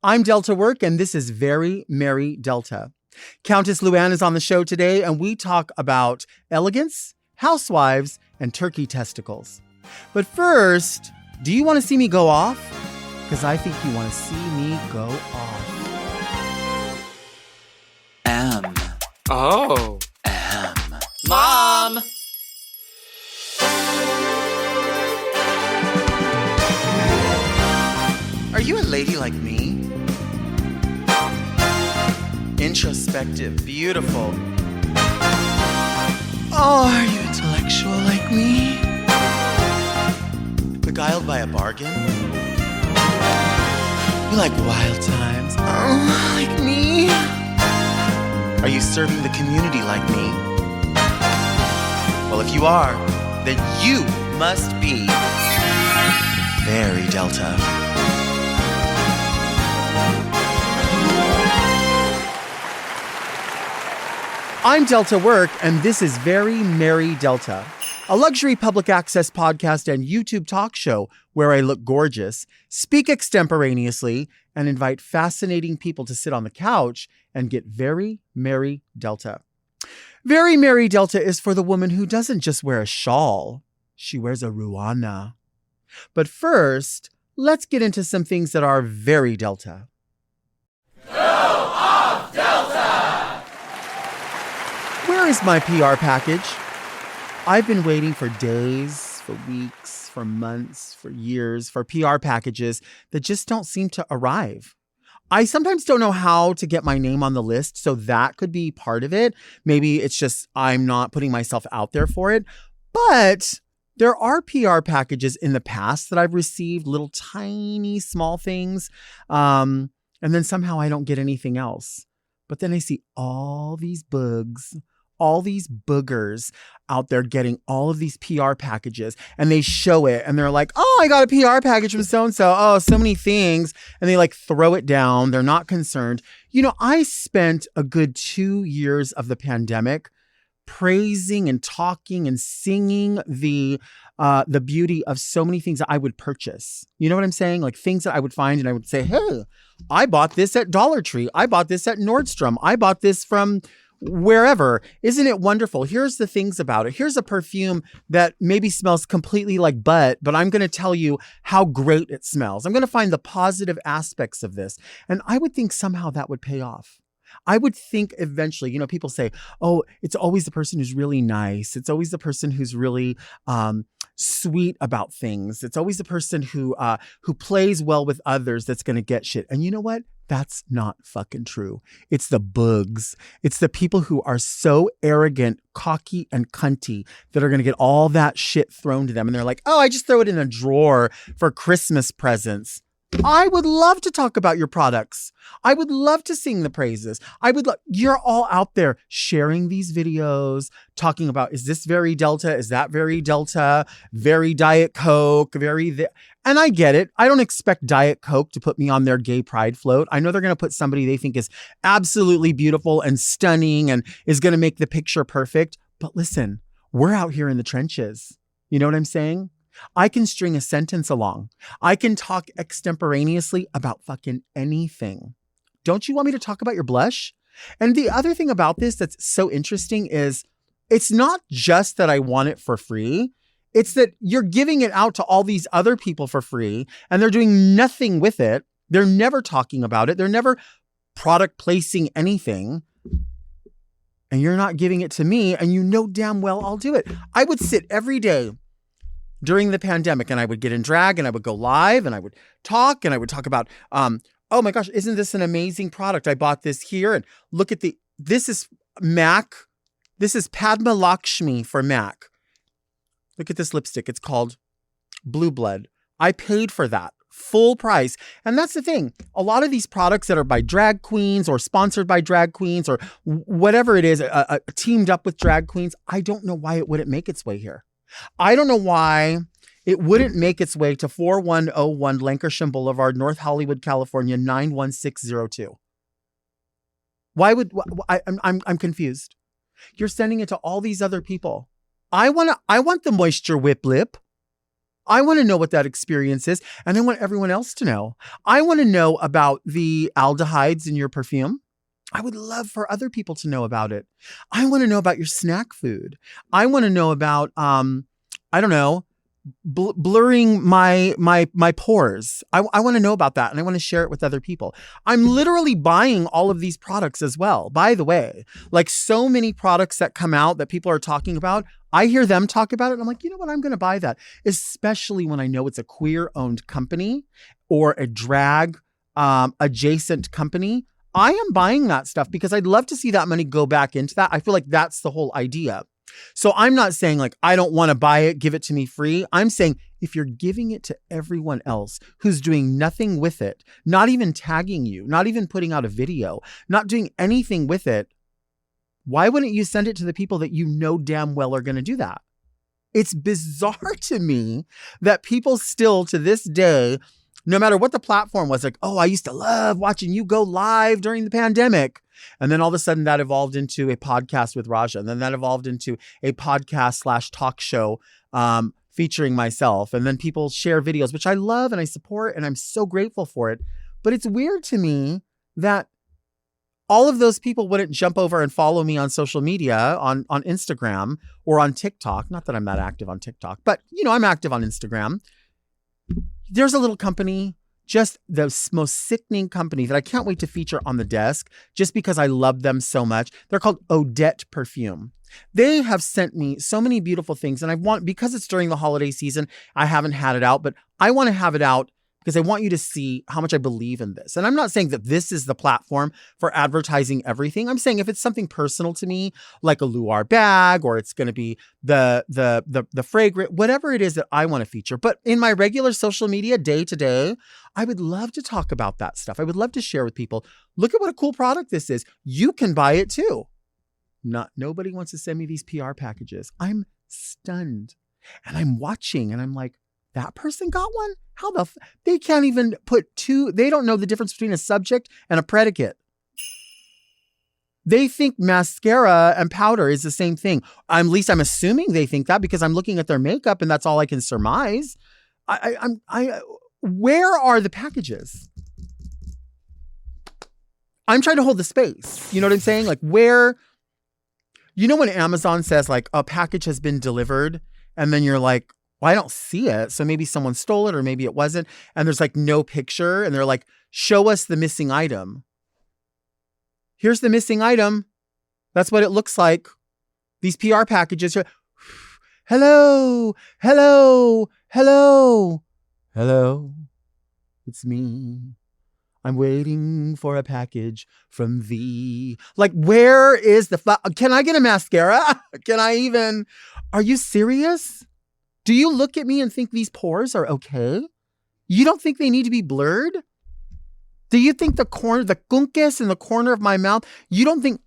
I'm Delta Work, and this is Very Merry Delta. Countess Luann is on the show today, and we talk about elegance, housewives, and turkey testicles. But first, do you want to see me go off? Because I think you want to see me go off. Mom! Are you a lady like me? Introspective, beautiful. Oh, are you intellectual like me? Beguiled by a bargain? You like wild times? Oh, like me? Are you serving the community like me? Well, if you are, then you must be very Delta. I'm Delta Work, and this is Very Merry Delta, a luxury public access podcast and YouTube talk show where I look gorgeous, speak extemporaneously, and invite fascinating people to sit on the couch and get very merry Delta. Very Merry Delta is for the woman who doesn't just wear a shawl, she wears a ruana. But first, let's get into some things that are very Delta. Go off, Delta! Where is my PR package? I've been waiting for days, for weeks, for months, for years, for PR packages that just don't seem to arrive. I sometimes don't know how to get my name on the list, so that could be part of it. Maybe it's just I'm not putting myself out there for it. But there are PR packages in the past that I've received, little tiny small things, and then somehow I don't get anything else. But then I see all these boogs, all these boogers out there getting all of these PR packages, and they show it and they're like, oh, I got a PR package from so-and-so. Oh, so many things. And they like throw it down. They're not concerned. You know, I spent a good 2 years of the pandemic praising and talking and singing the beauty of so many things that I would purchase. You know what I'm saying? Like things that I would find and I would say, hey, I bought this at Dollar Tree. I bought this at Nordstrom. I bought this from wherever. Isn't it wonderful? Here's the things about it. Here's a perfume that maybe smells completely like butt, but I'm going to tell you how great it smells. I'm going to find the positive aspects of this. And I would think somehow that would pay off. I would think eventually, you know, people say, oh, it's always the person who's really nice. It's always the person who's really sweet about things. It's always the person who plays well with others that's going to get shit. And you know what? That's not fucking true. It's the boogs. It's the people who are so arrogant, cocky, and cunty that are going to get all that shit thrown to them. And they're like, oh, I just throw it in a drawer for Christmas presents. I would love to talk about your products. I would love to sing the praises. You're all out there sharing these videos, talking about, is this very Delta? Is that very Delta? Very Diet Coke? And I get it. I don't expect Diet Coke to put me on their gay pride float. I know they're going to put somebody they think is absolutely beautiful and stunning and is going to make the picture perfect. But listen, we're out here in the trenches. You know what I'm saying? I can string a sentence along. I can talk extemporaneously about fucking anything. Don't you want me to talk about your blush? And the other thing about this that's so interesting is it's not just that I want it for free. It's that you're giving it out to all these other people for free and they're doing nothing with it. They're never talking about it. They're never product placing anything. And you're not giving it to me, and you know damn well I'll do it. I would sit every day during the pandemic and I would get in drag and I would go live and I would talk about, oh my gosh, isn't this an amazing product? I bought this here and look at this is MAC. This is Padma Lakshmi for MAC. Look at this lipstick. It's called Blue Blood. I paid for that full price. And that's the thing. A lot of these products that are by drag queens or sponsored by drag queens or whatever it is, teamed up with drag queens, I don't know why it wouldn't make its way here. I don't know why it wouldn't make its way to 4101 Lankershim Blvd, North Hollywood, California, 91602. Why would I'm confused. You're sending it to all these other people. I want the moisture whip lip. I want to know what that experience is, and I want everyone else to know. I want to know about the aldehydes in your perfume. I would love for other people to know about it. I want to know about your snack food. I want to know about, I don't know, blurring my pores. I want to know about that, and I want to share it with other people. I'm literally buying all of these products as well. By the way, like so many products that come out that people are talking about, I hear them talk about it, and I'm like, you know what? I'm going to buy that, especially when I know it's a queer-owned company or a drag adjacent company. I am buying that stuff because I'd love to see that money go back into that. I feel like that's the whole idea. So I'm not saying like, I don't want to buy it, give it to me free. I'm saying if you're giving it to everyone else who's doing nothing with it, not even tagging you, not even putting out a video, not doing anything with it, why wouldn't you send it to the people that you know damn well are going to do that? It's bizarre to me that people still to this day, no matter what the platform was, like, oh, I used to love watching you go live during the pandemic. And then all of a sudden that evolved into a podcast with Raja. And then that evolved into a podcast / talk show featuring myself. And then people share videos, which I love and I support, and I'm so grateful for it. But it's weird to me that all of those people wouldn't jump over and follow me on social media, on Instagram or on TikTok. Not that I'm that active on TikTok, but you know, I'm active on Instagram. There's a little company, just the most sickening company that I can't wait to feature on the desk just because I love them so much. They're called Odette Perfume. They have sent me so many beautiful things, and because it's during the holiday season, I haven't had it out, but I want to have it out because I want you to see how much I believe in this. And I'm not saying that this is the platform for advertising everything. I'm saying if it's something personal to me, like a Luar bag, or it's going to be the fragrant, whatever it is that I want to feature. But in my regular social media day to day, I would love to talk about that stuff. I would love to share with people. Look at what a cool product this is. You can buy it too. Nobody wants to send me these PR packages. I'm stunned. And I'm watching and I'm like, that person got one? How they can't even put they don't know the difference between a subject and a predicate. They think mascara and powder is the same thing. At least I'm assuming they think that because I'm looking at their makeup and that's all I can surmise. Where are the packages? I'm trying to hold the space. You know what I'm saying? Like where, you know, when Amazon says like a package has been delivered and then you're like, well, I don't see it. So maybe someone stole it or maybe it wasn't. And there's like no picture and they're like, show us the missing item. Here's the missing item. That's what it looks like. These PR packages. Hello, hello, hello, hello. It's me. I'm waiting for a package from thee. Like, where is can I get a mascara? Are you serious? Do you look at me and think these pores are okay? You don't think they need to be blurred? Do you think the kunkes in the corner of my mouth, you don't think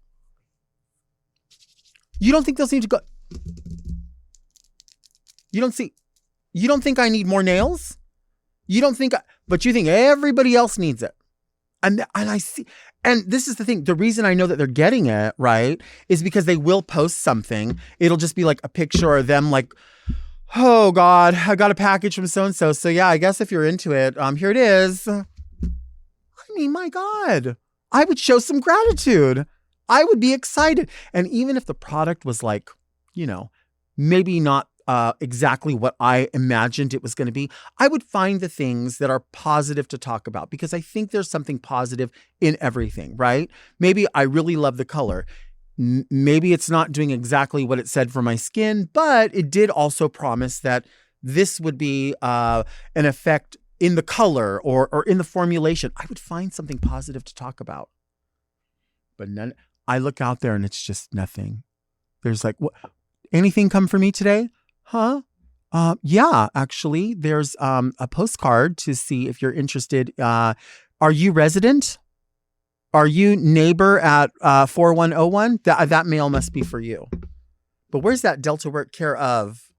those need to go? You don't think I need more nails? But you think everybody else needs it. And I see, and this is the thing, the reason I know that they're getting it, right, is because they will post something. It'll just be like a picture of them like, oh God, I got a package from so-and-so. So yeah, I guess if you're into it, here it is. I mean, my God, I would show some gratitude. I would be excited. And even if the product was like, you know, maybe not exactly what I imagined it was going to be, I would find the things that are positive to talk about because I think there's something positive in everything, right? Maybe I really love the color. Maybe it's not doing exactly what it said for my skin, but it did also promise that this would be an effect in the color or in the formulation. I would find something positive to talk about. But I look out there and it's just nothing. There's like, what? Anything come for me today? Huh? Yeah, actually, there's a postcard to see if you're interested. Are you resident? Are you neighbor at 4101? That mail must be for you. But where's that Delta work care of?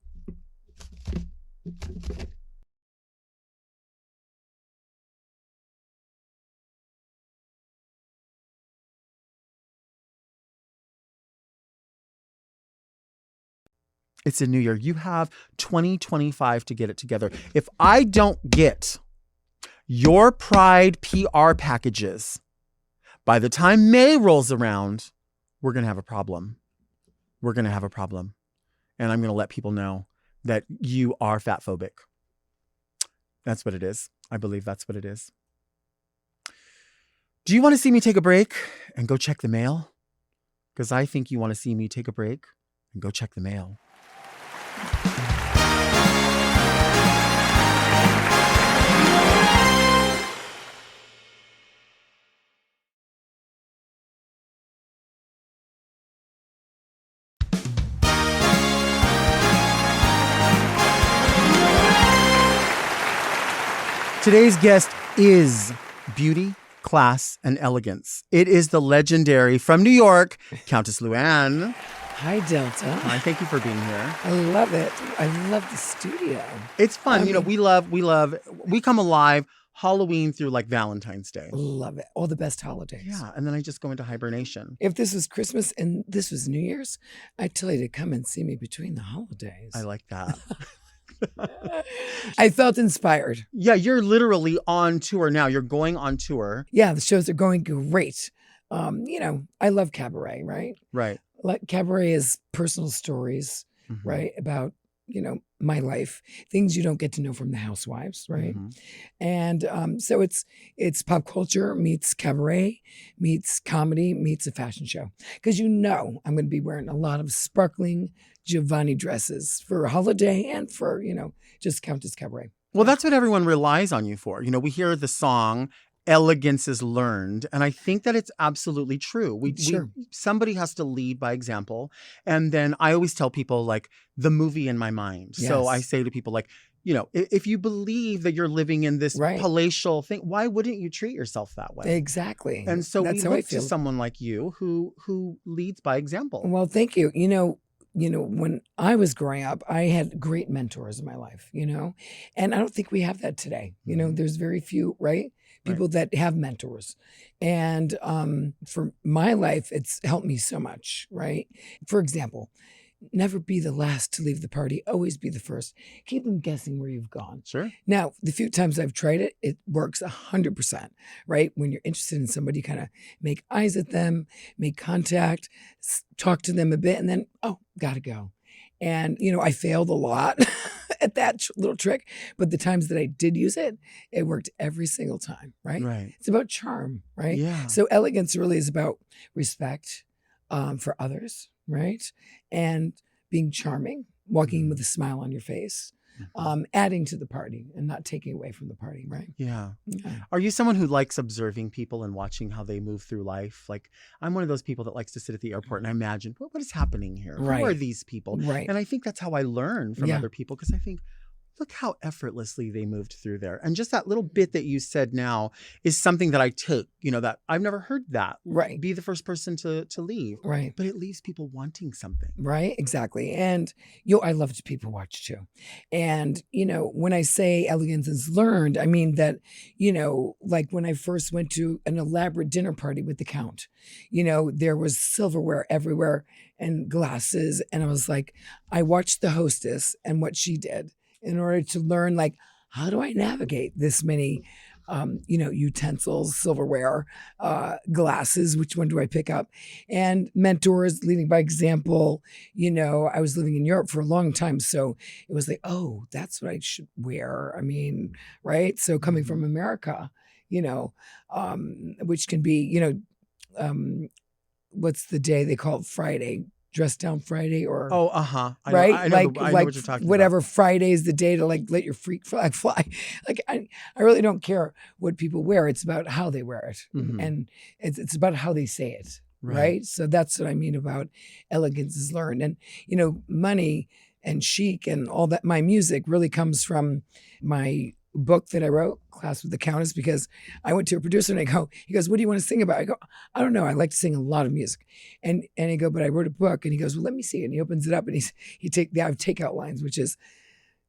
It's a new year. You have 2025 to get it together. If I don't get your Pride PR packages by the time May rolls around, we're going to have a problem. We're going to have a problem. And I'm going to let people know that you are fat phobic. That's what it is. I believe that's what it is. Do you want to see me take a break and go check the mail? Because I think you want to see me take a break and go check the mail. Today's guest is beauty, class, and elegance. It is the legendary, from New York, Countess Luann. Hi, Delta. Hi, thank you for being here. I love it. I love the studio. It's fun. We come alive Halloween through like Valentine's Day. Love it. All the best holidays. Yeah, and then I just go into hibernation. If this was Christmas and this was New Year's, I'd tell you to come and see me between the holidays. I like that. I felt inspired. Yeah, you're literally on tour now. You're going on tour. Yeah, the shows are going great. I love cabaret, right? Right. Like cabaret is personal stories, right? About, my life, things you don't get to know from the housewives, right? And so it's pop culture meets cabaret, meets comedy, meets a fashion show. Because I'm going to be wearing a lot of sparkling Jovani dresses for a holiday and for, just Countess Cabaret. Well, that's what everyone relies on you for. We hear the song, elegance is learned. And I think that it's absolutely true. Somebody has to lead by example. And then I always tell people like the movie in my mind. Yes. So I say to people like, if you believe that you're living in this palatial thing, why wouldn't you treat yourself that way? Exactly. And so we look to someone like you who leads by example. Well, thank you. When I was growing up, I had great mentors in my life, and I don't think we have that today. There's very few, right? People that have mentors. And for my life, it's helped me so much, right? For example, never be the last to leave the party. Always be the first. Keep them guessing where you've gone. Sure. Now, the few times I've tried it, it works 100%, right? When you're interested in somebody, kind of make eyes at them, make contact, talk to them a bit, and then, gotta go. And, I failed a lot at that little trick, but the times that I did use it, it worked every single time, right? Right. It's about charm, right? Yeah. So elegance really is about respect for others, right? And being charming, walking with a smile on your face, adding to the party and not taking away from the party, right? Yeah. Are you someone who likes observing people and watching how they move through life? Like, I'm one of those people that likes to sit at the airport and I imagine, what is happening here? Right. Who are these people? Right. And I think that's how I learn from other people, because I think, look how effortlessly they moved through there. And just that little bit that you said now is something that I take, that I've never heard that. Right. Be the first person to leave. Right. But it leaves people wanting something. Right. Exactly. And, I love to people watch too. And, when I say elegance is learned, I mean that, like when I first went to an elaborate dinner party with the Count, there was silverware everywhere and glasses. And I was like, I watched the hostess and what she did in order to learn, like, how do I navigate this many, utensils, silverware, glasses, which one do I pick up? And mentors, leading by example. I was living in Europe for a long time. So it was like, oh, that's what I should wear. I mean, right? So coming from America, which can be, what's the day they call it Friday? Dress down Friday or right? I know what you're talking whatever about. Friday is the day to like let your freak flag fly. Like I really don't care what people wear. It's about how they wear it, and it's about how they say it, right? So that's what I mean about elegance is learned, and money and chic and all that. My music really comes from my book that I wrote, Class with the Countess, because I went to a producer and he goes, what do you want to sing about? I go, I don't know. I like to sing a lot of music. And I go, but I wrote a book. And he goes, well, let me see it. And he opens it up and I have takeout lines, which is,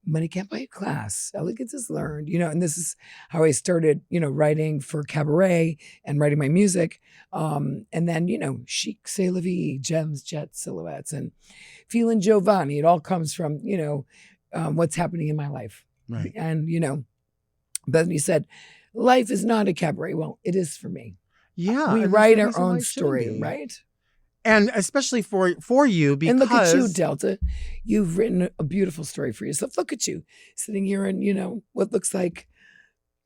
money can't buy a class. Elegance is learned, and this is how I started, writing for cabaret and writing my music. And then, chic, c'est la vie, gems, jets, silhouettes, and feeling Jovani. It all comes from, what's happening in my life. Right. And, Bethany said, life is not a cabaret. Well, it is for me. Yeah. We and there's write no our reason why own it shouldn't story, be. right? And especially for you, because And look at you, Delta. You've written a beautiful story for yourself. Look at you sitting here in, what looks like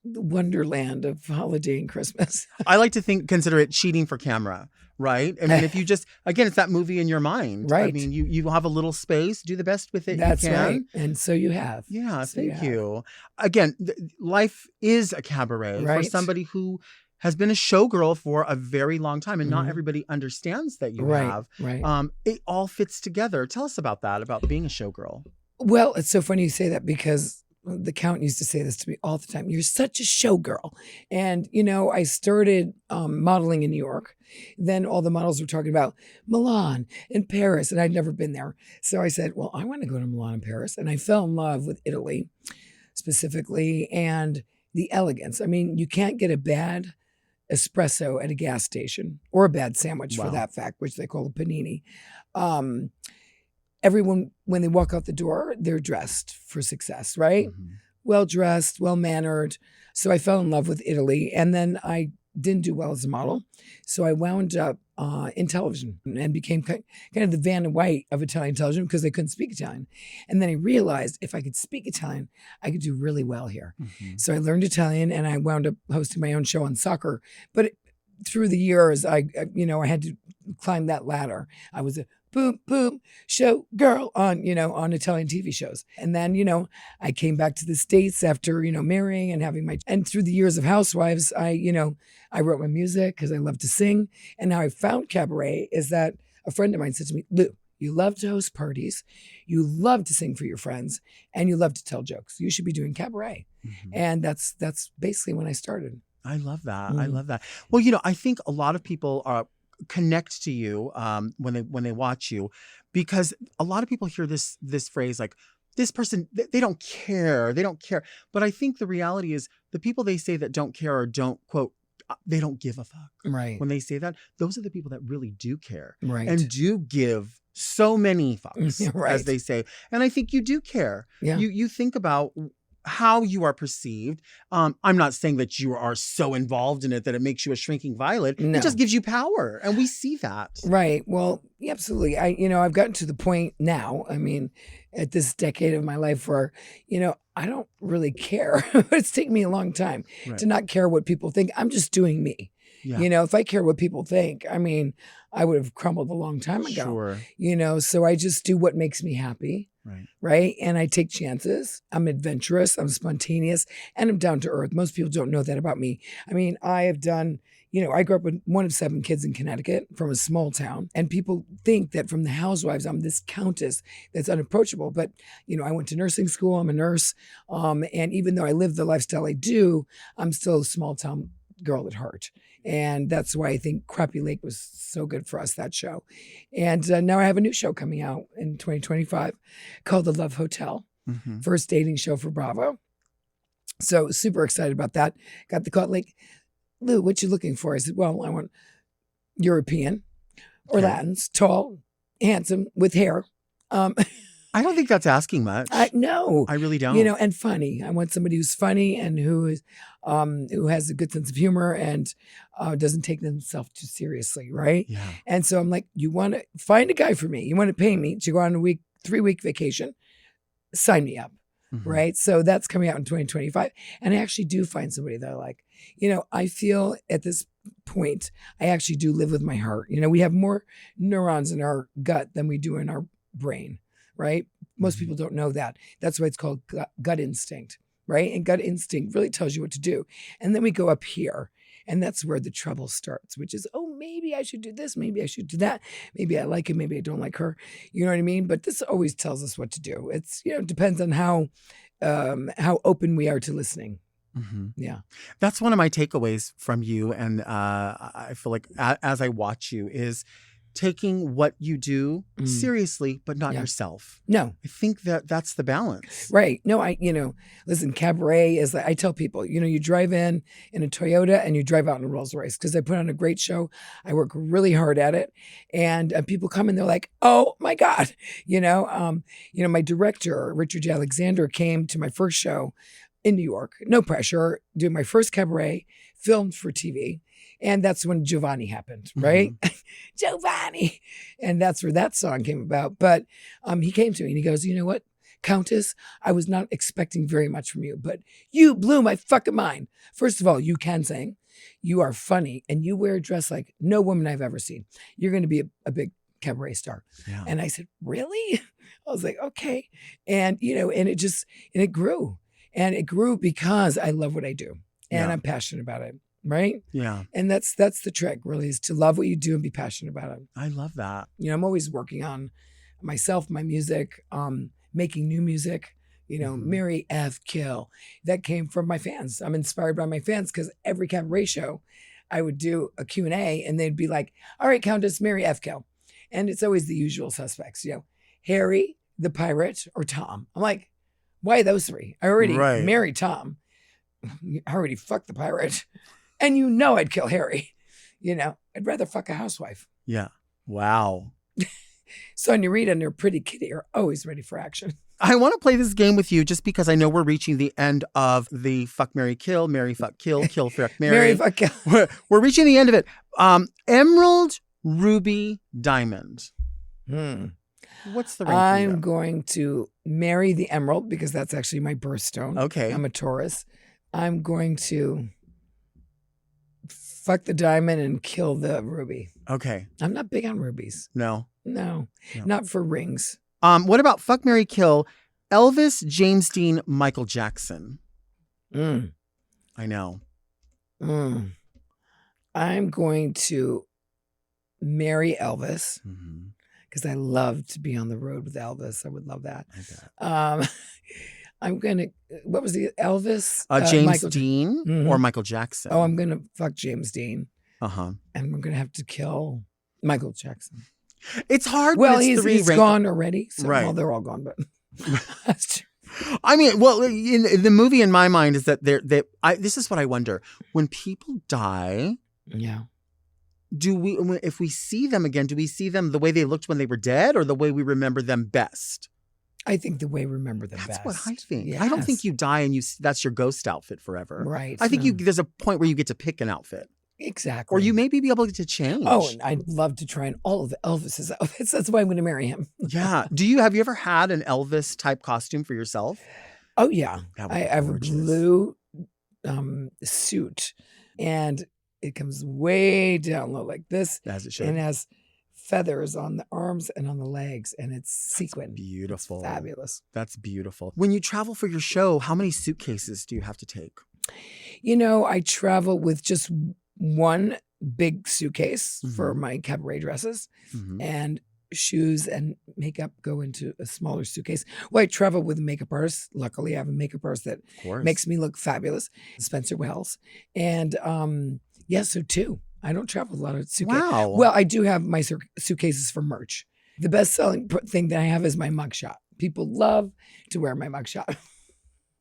the wonderland of holiday and Christmas. I like to consider it cheating for camera, right? I mean, if you just, again, it's that movie in your mind. Right. I mean, you have a little space, do the best with it That's you can. right. And so you have. Yeah, So thank you. Again, life is a cabaret for Right. somebody who has been a showgirl for a very long time, and not Mhm. everybody understands that you Right. have. Right. It all fits together. Tell us about that, about being a showgirl. Well, it's so funny you say that because the Count used to say this to me all the time. You're such a showgirl. And, I started modeling in New York. Then all the models were talking about Milan and Paris, and I'd never been there. So I said, well, I want to go to Milan and Paris. And I fell in love with Italy specifically and the elegance. I mean, you can't get a bad espresso at a gas station or a bad sandwich for Wow. that fact, which they call a panini. Everyone, when they walk out the door, they're dressed for success, right? Mhm. Well dressed, well mannered. So I fell in love with Italy, and then I didn't do well as a model, so I wound up in television and became kind of the Vanna White of Italian television because they couldn't speak Italian. And then I realized if I could speak Italian, I could do really well here. Mhm. So I learned Italian, and I wound up hosting my own show on soccer. But through the years, I had to climb that ladder. I was a boom, boom, show girl on Italian TV shows. And then, I came back to the States after, marrying and having and through the years of Housewives, I wrote my music because I love to sing. And how I found cabaret is that a friend of mine said to me, Lou, you love to host parties, you love to sing for your friends, and you love to tell jokes. You should be doing cabaret. Mhm. And that's basically when I started. I love that. Mm. I love that. Well, I think a lot of people connect to you when they watch you, because a lot of people hear this phrase like, this person, they don't care. They don't care. But I think the reality is the people they say that don't care or don't, quote, they don't give a fuck. Right. When they say that, those are the people that really do care. Right. And do give so many fucks, Right. as they say. And I think you do care. Yeah. You think about how you are perceived. I'm not saying that you are so involved in it that it makes you a shrinking violet. No. It just gives you power. And we see that. Right. Well, yeah, absolutely. I've gotten to the point now, I mean, at this decade of my life where, I don't really care. It's taken me a long time Right. to not care what people think. I'm just doing me. Yeah. If I care what people think, I mean, I would have crumbled a long time ago. Sure. So I just do what makes me happy. Right. Right. And I take chances. I'm adventurous. I'm spontaneous, and I'm down to earth. Most people don't know that about me. I mean, I have done, I grew up with one of 7 kids in Connecticut from a small town, and people think that from the Housewives, I'm this countess that's unapproachable. But, I went to nursing school. I'm a nurse. And even though I live the lifestyle I do, I'm still a small town girl at heart. And that's why I think Crappy Lake was so good for us, that show. And now I have a new show coming out in 2025 called The Love Hotel, Mhm. first dating show for Bravo. So super excited about that. Got the call, like, Lou, what you looking for? I said, well, I want European or Okay. Latins, tall, handsome, with hair. I don't think that's asking much. I know. I really don't. And funny. I want somebody who's funny and who has a good sense of humor and doesn't take themselves too seriously, right? Yeah. And so I'm like, you want to find a guy for me. You want to pay me to go on a 3-week vacation. Sign me up, Mhm. right? So that's coming out in 2025. And I actually do find somebody that I like. I feel at this point, I actually do live with my heart. We have more neurons in our gut than we do in our brain. Right? Most Mhm. people don't know that. That's why it's called gut instinct, right? And gut instinct really tells you what to do. And then we go up here, and that's where the trouble starts, which is, oh, maybe I should do this. Maybe I should do that. Maybe I like him. Maybe I don't like her. You know what I mean? But this always tells us what to do. It's, it depends on how open we are to listening. Mhm. Yeah. That's one of my takeaways from you. And I feel like as I watch you is taking what you do seriously, but not Yeah. yourself. No. I think that's the balance. Right. No, listen, cabaret is like, I tell people, you drive in a Toyota and you drive out in a Rolls Royce because I put on a great show. I work really hard at it. And people come and they're like, oh my God, my director, Richard J. Alexander, came to my first show in New York, no pressure, doing my first cabaret, filmed for TV. And that's when Jovani happened, right? Jovani. And that's where that song came about. But he came to me and he goes, you know what, Countess, I was not expecting very much from you, but you blew my fucking mind. First of all, you can sing. You are funny and you wear a dress like no woman I've ever seen. You're going to be a big cabaret star. Yeah. And I said, really? I was like, okay. And, and it grew. And it grew because I love what I do and I'm passionate about it. Right? Yeah. And that's the trick, really, is to love what you do and be passionate about it. I love that. I'm always working on myself, my music, making new music, Mary F. Kill. That came from my fans. I'm inspired by my fans because every cabaret show, I would do a Q&A and they'd be like, all right, Countess, Mary F. Kill. And it's always the usual suspects, Harry, the pirate, or Tom. I'm like, why those three? I already married Tom. I already fucked the pirate. And I'd kill Harry. I'd rather fuck a housewife. Yeah. Wow. Sonia Reed and her pretty kitty are always ready for action. I want to play this game with you just because I know we're reaching the end of the fuck, marry, kill, fuck, kill, fuck, marry. Marry, fuck, kill. We're reaching the end of it. Emerald, ruby, diamond. What's the ranking? I'm going to marry the emerald because that's actually my birthstone. Okay. I'm a Taurus. I'm going to fuck the diamond and kill the ruby. Okay. I'm not big on rubies. No. Not for rings. What about fuck, marry, kill? Elvis, James Dean, Michael Jackson. I know. I'm going to marry Elvis because I love to be on the road with Elvis. I would love that. I'm going to, what was the Elvis? James Dean or Michael Jackson? Oh, I'm going to fuck James Dean. Uh-huh. And we're going to have to kill Michael Jackson. It's hard. Well, when it's he's gone already. So, right. Well, they're all gone, but that's true. I mean, well, in the movie in my mind is that this is what I wonder. When people die, if we see them again, do we see them the way they looked when they were dead or the way we remember them best? I think the way we remember them That's best. what I think. Yes. I don't think you die and that's your ghost outfit forever. Right. I think there's a point where you get to pick an outfit. Exactly. Or you maybe be able to change. Oh, and I'd love to try on all of Elvis's outfits. That's why I'm going to marry him. Yeah. Have you ever had an Elvis type costume for yourself? Oh, yeah. I have a blue suit and it comes way down low like this. As it should. And has feathers on the arms and on the legs. And it's sequin. Beautiful. It's fabulous. That's beautiful. When you travel for your show, how many suitcases do you have to take? I travel with just one big suitcase for my cabaret dresses and shoes and makeup go into a smaller suitcase. Well, I travel with a makeup artist. Luckily, I have a makeup artist that makes me look fabulous, Spencer Wells. And so two. I don't travel a lot of suitcases. Wow. Well, I do have my suitcases for merch. The best selling thing that I have is my mugshot. People love to wear my mugshot.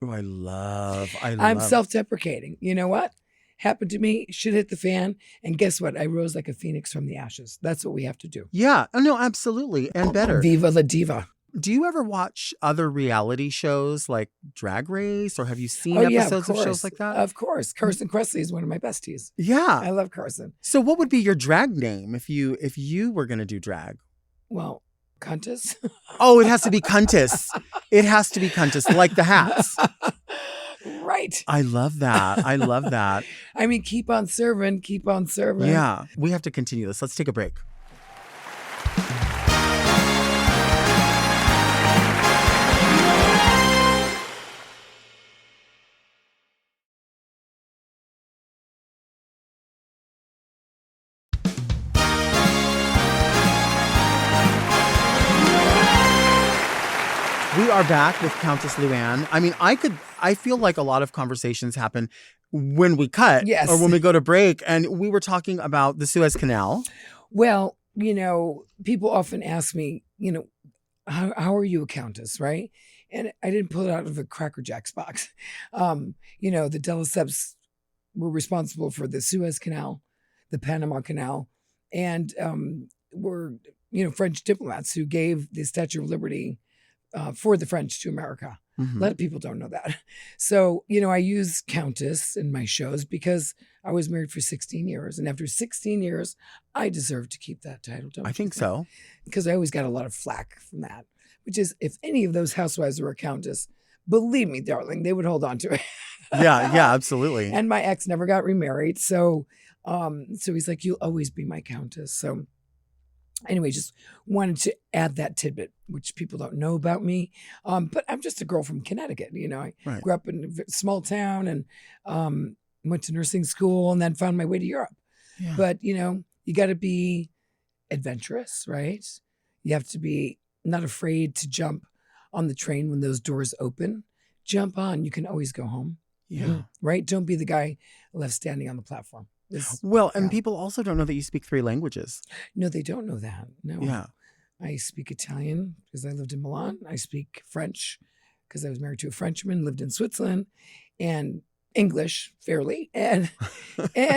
Oh, I'm self-deprecating. You know what? Happened to me, shit hit the fan. And guess what? I rose like a phoenix from the ashes. That's what we have to do. Yeah. Oh, no, absolutely. And better. Viva la diva. Do you ever watch other reality shows like Drag Race or have you seen episodes of shows like that? Of course. Carson Kressley is one of my besties. Yeah. I love Carson. So what would be your drag name if you were going to do drag? Well, Countess. Oh, it has to be Countess. It has to be Countess, like the hats. Right. I love that. I mean, keep on serving. Yeah. We have to continue this. Let's take a break. We are back with Countess Luann. I mean, I feel like a lot of conversations happen when we cut Yes. or when we go to break. And we were talking about the Suez Canal. Well, people often ask me, how are you a countess, right? And I didn't pull it out of a Cracker Jacks box. The Lesseps were responsible for the Suez Canal, the Panama Canal, and were French diplomats who gave the Statue of Liberty for the French to America. A lot of people don't know that. So, I use countess in my shows because I was married for 16 years. And after 16 years, I deserve to keep that title, don't I you think so. Because I always got a lot of flack from that, which is if any of those housewives were a countess, believe me, darling, they would hold on to it. Yeah, absolutely. And my ex never got remarried. So he's like, you'll always be my countess. So anyway, just wanted to add that tidbit, which people don't know about me. But I'm just a girl from Connecticut. I Right. grew up in a small town and went to nursing school and then found my way to Europe. Yeah. But, you got to be adventurous, right? You have to be not afraid to jump on the train when those doors open. Jump on. You can always go home. Yeah. Right? Don't be the guy left standing on the platform. Well, and people also don't know that you speak 3 languages. No, they don't know that. No. Yeah. I speak Italian because I lived in Milan. I speak French because I was married to a Frenchman, lived in Switzerland, and English fairly. And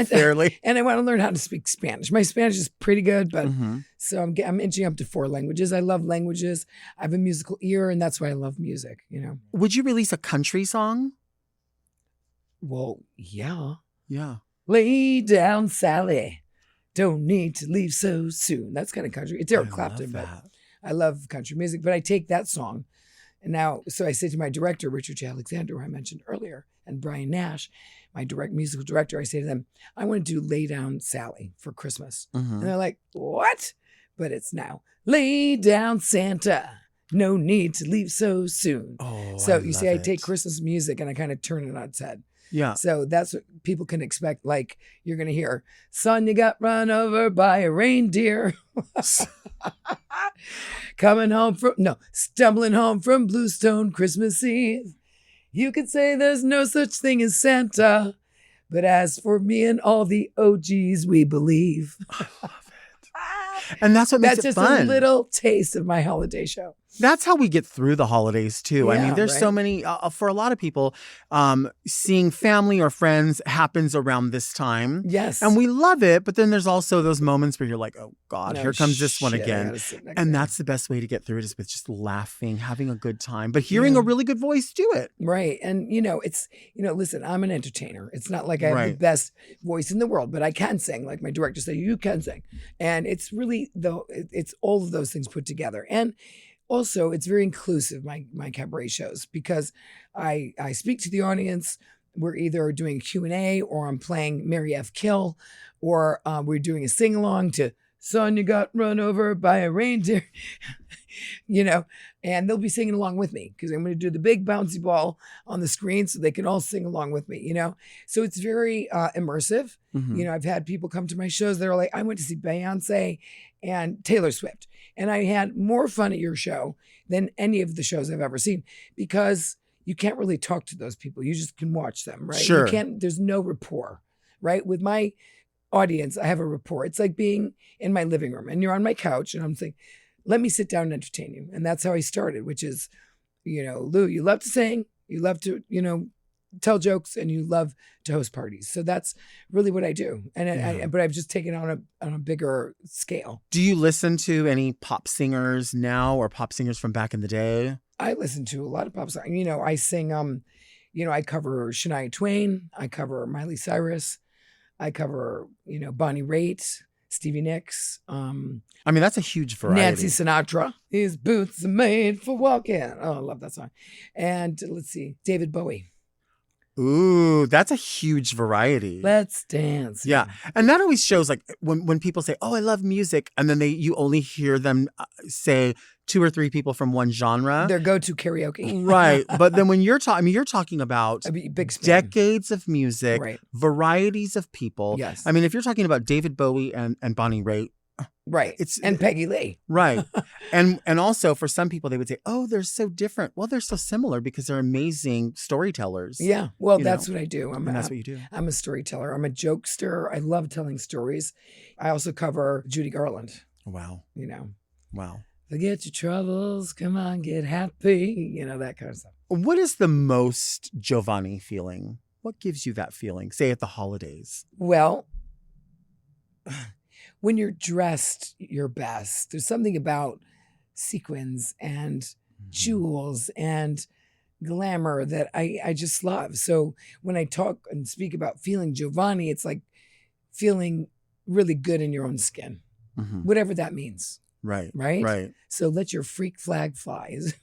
Fairly. And I want to learn how to speak Spanish. My Spanish is pretty good, but Mhm. so I'm inching up to 4 languages. I love languages. I have a musical ear, and that's why I love music, Would you release a country song? Well, yeah. Yeah. Lay down, Sally. Don't need to leave so soon. That's kind of country. It's Eric I Clapton, love but that. I love country music. But I take that song, and now, so I say to my director, Richard J. Alexander, who I mentioned earlier, and Brian Nash, my musical director, I say to them, I want to do Lay Down, Sally for Christmas. Mhm. And they're like, what? But it's now, Lay down, Santa. No need to leave so soon. Oh, So I you see, love I take it. Christmas music and I kind of turn it on its head. Yeah. So that's what people can expect. Like you're going to hear, son, you got run over by a reindeer. Stumbling home from Bluestone Christmas Eve. You could say there's no such thing as Santa. But as for me and all the OGs, we believe. I love it. And that's what makes That's it just fun. a little taste of my holiday show. That's how we get through the holidays too. I Yeah, mean, there's so right. many, for a lot of people, seeing family or friends happens around this time. Yes. And we love it, but then there's also those moments where you're like, oh God, No here comes this one shit, I again. gotta sit next to And him. that's the best way to get through it is with just laughing, having a good time, but hearing a really good voice do it. Right. And, it's, listen, I'm an entertainer. It's not like I have the Right. best voice in the world, but I can sing. Like my director said, you can sing. And it's really, it's all of those things put together. And also, it's very inclusive, my cabaret shows, because I speak to the audience. We're either doing a Q&A or I'm playing Mary F. Kill, or we're doing a sing-along to Son, you got run over by a reindeer, and they'll be singing along with me because I'm going to do the big bouncy ball on the screen so they can all sing along with me, So it's very immersive. Mhm. I've had people come to my shows that are like, I went to see Beyonce and Taylor Swift, and I had more fun at your show than any of the shows I've ever seen because you can't really talk to those people. You just can watch them, right? Sure. There's no rapport, right? With my audience, I have a rapport. It's like being in my living room and you're on my couch and I'm saying, let me sit down and entertain you. And that's how I started, which is, Lou, you love to sing, you love to, tell jokes, and you love to host parties. So that's really what I do. And but I've just taken it on a bigger scale. Do you listen to any pop singers now or pop singers from back in the day? I listen to a lot of pop songs. I sing, I cover Shania Twain. I cover Miley Cyrus. I cover, Bonnie Raitt, Stevie Nicks, I mean, that's a huge variety. Nancy Sinatra. His boots are made for walking. Oh, I love that song. And let's see, David Bowie. Ooh, that's a huge variety. Let's dance. Yeah. And that always shows like when people say, oh, I love music. And then you only hear them say 2 or 3 people from one genre. Their go-to karaoke. Right. But then when you're talking about A big span. decades of music, Right. varieties of people. Yes. I mean, if you're talking about David Bowie and Bonnie Raitt, Right. And Peggy Lee. right. And also for some people, they would say, oh, they're so different. Well, they're so similar because they're amazing storytellers. Yeah. Well, You that's know, what I do. And that's what you do. I'm a storyteller. I'm a jokester. I love telling stories. I also cover Judy Garland. Wow. You know, Wow. forget your troubles. Come on, get happy. You know, that kind of stuff. What is the most Jovani feeling? What gives you that feeling? Say at the holidays. Well, when you're dressed your best, there's something about sequins and jewels and glamour that I just love. So when I talk and speak about feeling Jovani, it's like feeling really good in your own skin, whatever that means. Right. Right. Right. So let your freak flag fly is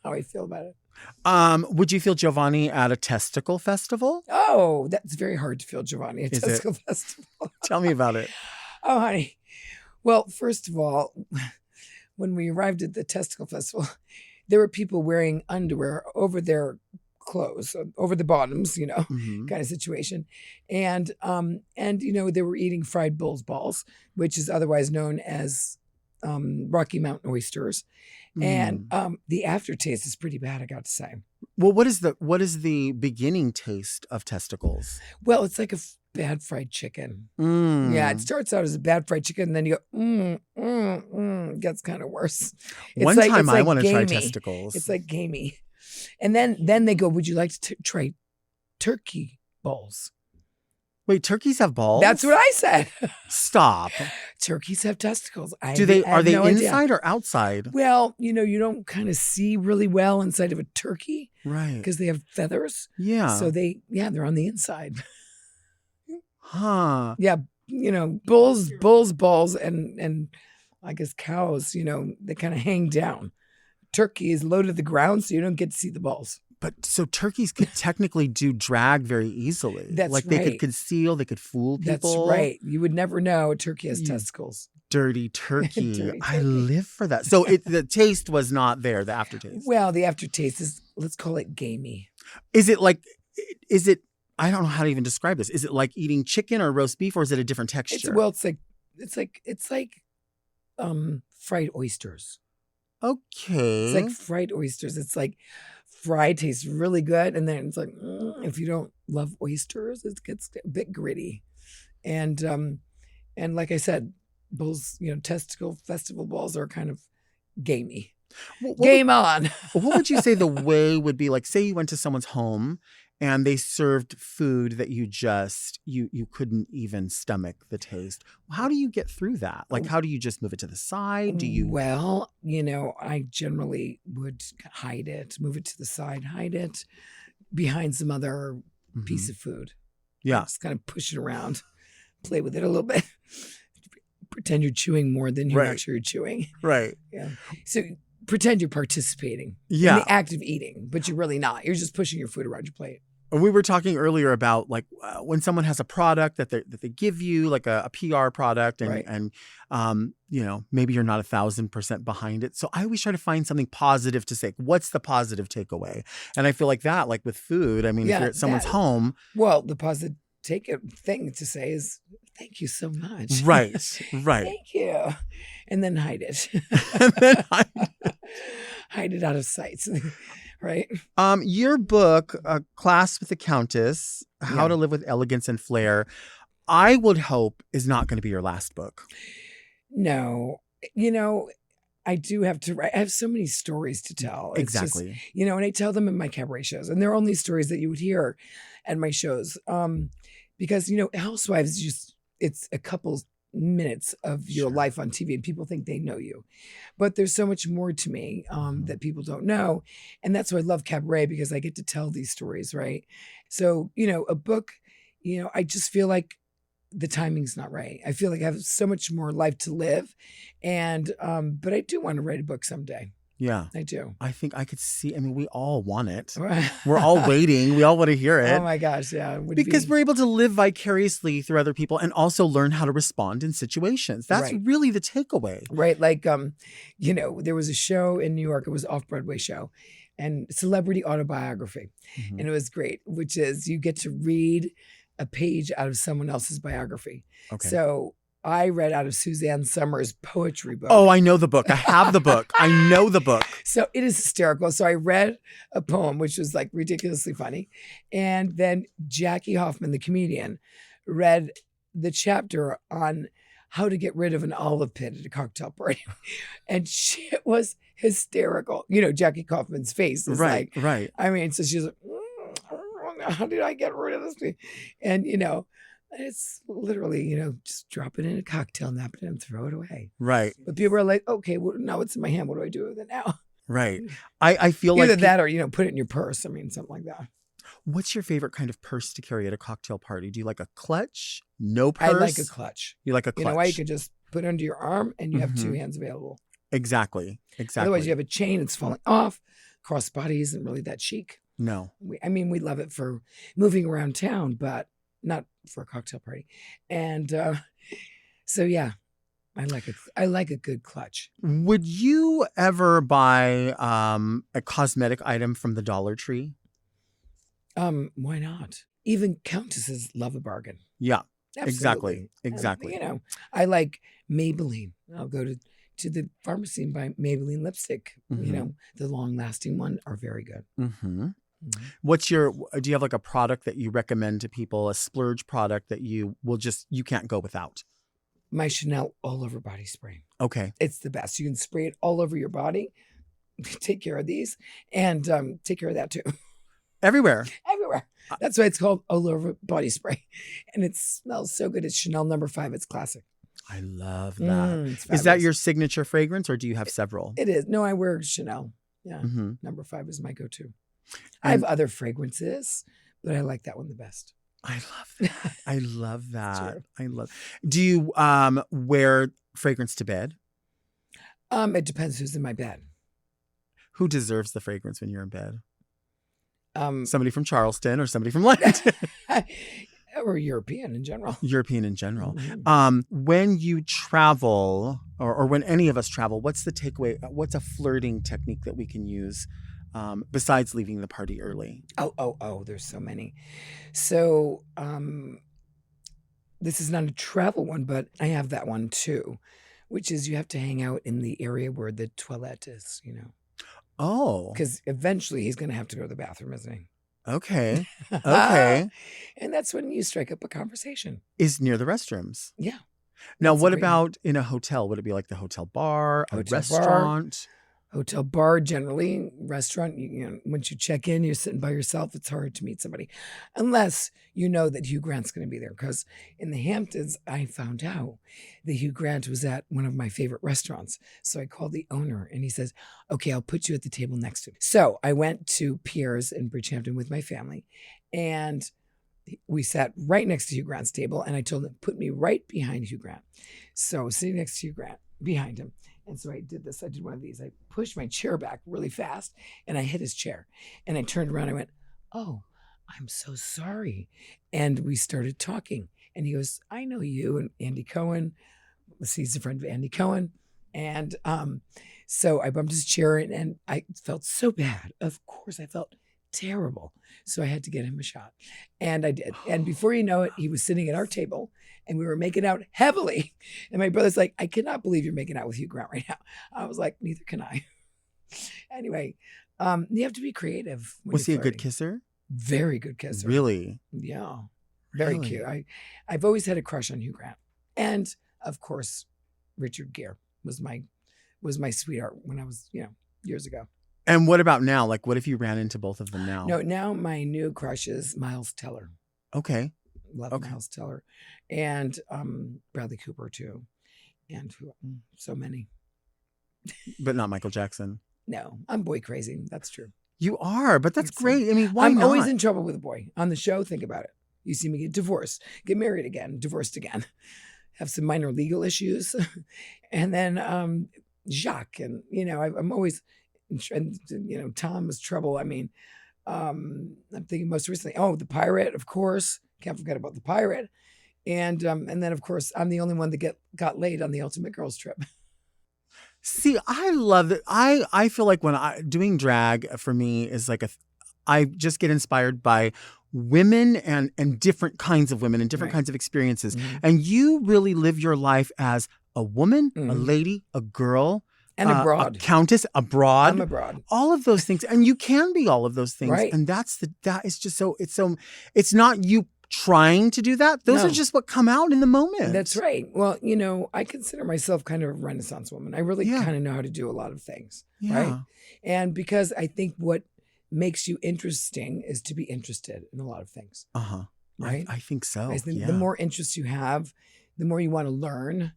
how I feel about it. Would you feel Jovani at a testicle festival? Oh, that's very hard to feel Jovani at Is it? Testicle Festival. Tell me about it. Oh, honey. Well, first of all, when we arrived at the Testicle Festival, there were people wearing underwear over their clothes, over the bottoms, you know, kind of situation. And you know, they were eating fried bull's balls, which is otherwise known as Rocky Mountain oysters. And the aftertaste is pretty bad, I got to say. Well, what is the beginning taste of testicles? Well, it's like a bad fried chicken. Yeah, it starts out as a bad fried chicken, and then you go, it gets kind of worse. One time I want to try testicles. It's like gamey. And then they go, would you like to try turkey balls? Wait, turkeys have balls? That's what I said. Stop. Turkeys have testicles. Are they inside or outside? Well, you know, you don't kind of see really well inside of a turkey. Right. Because they have feathers. Yeah. So they're on the inside. Huh. Yeah, you know, bulls, balls, and I guess cows, you know, they kind of hang down. Turkey is low to the ground, so you don't get to see the balls. But so turkeys could technically do drag very easily. That's like right. They could conceal, they could fool people. That's right. You would never know a turkey has testicles. Dirty turkey. Dirty I turkey. live for that. So the taste was not there, the aftertaste. Well, the aftertaste is, let's call it gamey. Is it, I don't know how to even describe this. Is it like eating chicken or roast beef, or is it a different texture? It's like fried oysters. Okay. It's like fried oysters. It's like fried tastes really good. And then it's like, if you don't love oysters, it gets a bit gritty. And like I said, bulls, you know, testicle festival balls are kind of gamey. Game on. What would you say the way would be? Like, say you went to someone's home and they served food that you couldn't even stomach the taste. How do you get through that? Like, how do you just move it to the side? Well, you know, I generally would hide it, move it to the side, hide it behind some other piece of food. Yeah. Just kind of push it around, play with it a little bit. Pretend you're chewing more than you actually are chewing. Right. Yeah. So pretend you're participating in the act of eating, but you're really not. You're just pushing your food around your plate. We were talking earlier about like when someone has a product that they give you, like a PR product, and you know, maybe you're not 1,000% behind it. So I always try to find something positive to say. What's the positive takeaway? And I feel like that, like with food, I mean, if you're at someone's home. Well, the positive thing to say is, thank you so much. Right. Thank you. And then hide it. Hide it out of sight. Right. Your book, Class with the Countess, How to Live with Elegance and Flair, I would hope is not going to be your last book. No. You know, I do have to write. I have so many stories to tell. It's exactly. Just, you know, and I tell them in my cabaret shows, and they're only stories that you would hear at my shows. Because, you know, Housewives, it's a couple minutes of your life on TV and people think they know you. But there's so much more to me that people don't know. And that's why I love cabaret, because I get to tell these stories, right? So, you know, a book, you know, I just feel like the timing's not right. I feel like I have so much more life to live. And, but I do want to write a book someday. Yeah. I do. I think I could see, I mean, we all want it. We're all waiting. We all want to hear it. Oh my gosh. Yeah. Because we're able to live vicariously through other people and also learn how to respond in situations. That's really the takeaway. Right. Like, you know, there was a show in New York. It was an off-Broadway show and celebrity autobiography. And it was great, which is you get to read a page out of someone else's biography. Okay. So I read out of Suzanne Summers' poetry book. Oh, I know the book. I have the book. I know the book. So it is hysterical. So I read a poem, which was like ridiculously funny. And then Jackie Hoffman, the comedian, read the chapter on how to get rid of an olive pit at a cocktail party. And it was hysterical. You know, Jackie Kaufman's face is Right, like, right. I mean, so she's like, how did I get rid of this thing? And, you know, it's literally, you know, just drop it in a cocktail napkin and throw it away. Right, But people are like, okay, well, now it's in my hand. What do I do with it now? right. I feel Either like that or, you know, put it in your purse. I mean, something like that. what's your favorite kind of purse to carry at a cocktail party? Do you like a clutch? No purse? I like a clutch. You like a clutch? You know why? You can just put it under your arm and you have two Mhm. hands available. Exactly. Otherwise, you have a chain, it's falling off. Crossbody isn't really that chic. No. I mean, we love it for moving around town, but not for a cocktail party. And so, yeah, I like a good clutch. Would you ever buy a cosmetic item from the Dollar Tree? Why not? Even countesses love a bargain. Yeah, Absolutely. exactly. You know, I like Maybelline. I'll go to the pharmacy and buy Maybelline lipstick. Mhm. You know, the long-lasting one are very good. Mm-hmm. Mhm. Do you have like a product that you recommend to people, a splurge product that you can't go without? My Chanel all over body spray. Okay. It's the best. You can spray it all over your body. Take care of these and take care of that too. Everywhere. Everywhere. That's why it's called all over body spray. And it smells so good. It's Chanel No. 5. It's classic. I love that. It's Is that fabulous. your signature fragrance or do you have several? It is. No, I wear Chanel. Yeah. Mm-hmm. No. 5 is my go-to. I have other fragrances, but I like that one the best. I love that. I love that. true. I love. Do you wear fragrance to bed? It depends who's in my bed. Who deserves the fragrance when you're in bed? Um, Somebody from Charleston or somebody from London? or European in general. European in general. Mhm. When you travel or when any of us travel, what's the takeaway? What's a flirting technique that we can use besides leaving the party early? Oh, there's so many. So this is not a travel one, but I have that one too, which is you have to hang out in the area where the toilet is, you know, Oh, because eventually he's going to have to go to the bathroom, isn't he? okay. Okay. And that's when you strike up a conversation. Is near the restrooms. Yeah. Now, That's what great. about in a hotel? Would it be like the hotel bar, a Hotel bar. restaurant? Hotel bar, generally, restaurant, you know, once you check in, you're sitting by yourself. It's hard to meet somebody unless you know that Hugh Grant's going to be there. Because in the Hamptons, I found out that Hugh Grant was at one of my favorite restaurants. So I called the owner and he says, okay, I'll put you at the table next to me. So I went to Pierre's in Bridgehampton with my family and we sat right next to Hugh Grant's table. And I told him, put me right behind Hugh Grant. So I was sitting next to Hugh Grant, behind him. And so I did this. I did one of these. I pushed my chair back really fast and I hit his chair. And I turned around. I went, oh, I'm so sorry. And we started talking. And he goes, I know you and Andy Cohen. He's a friend of Andy Cohen. And so I bumped his chair and I felt so bad. Of course, I felt terrible. So I had to get him a shot. And I did. And before you know it, he was sitting at our table and we were making out heavily. And my brother's like, I cannot believe you're making out with Hugh Grant right now. I was like, neither can I. Anyway, you have to be creative. Was he a good kisser? Very good kisser. Really? Yeah. Very Really? cute. I've always had a crush on Hugh Grant. And of course, Richard Gere was my sweetheart when I was, years ago. And what about now? Like, what if you ran into both of them now? No, now my new crush is Miles Teller. Okay. Love Miles Teller. And Bradley Cooper too. And so many. But not Michael Jackson. No, I'm boy crazy. That's true. You are, but that's It's- great. I mean, why I'm not? always in trouble with a boy. On the show, think about it. You see me get divorced, get married again, divorced again, have some minor legal issues. And then Jacques, and, I'm always, and, Tom was trouble. I mean, I'm thinking most recently, the pirate, of course. Can't forget about the pirate. And then, of course, I'm the only one that got laid on the Ultimate Girls Trip. See, I love it. I feel like when doing drag for me is like I just get inspired by women and different kinds of women and different Right. kinds of experiences. Mhm. And you really live your life as a woman, a Mhm. lady, a girl, And abroad. a countess, abroad. I'm abroad. All of those things. And you can be all of those things. Right. And that is just it's not you trying to do that. Those No. are just what come out in the moment. That's right. Well, I consider myself kind of a Renaissance woman. I really Yeah. kind of know how to do a lot of things, Yeah. right? And because I think what makes you interesting is to be interested in a lot of things, Uh-huh. right? I think so. I think yeah. the more interest you have, the more you want to learn.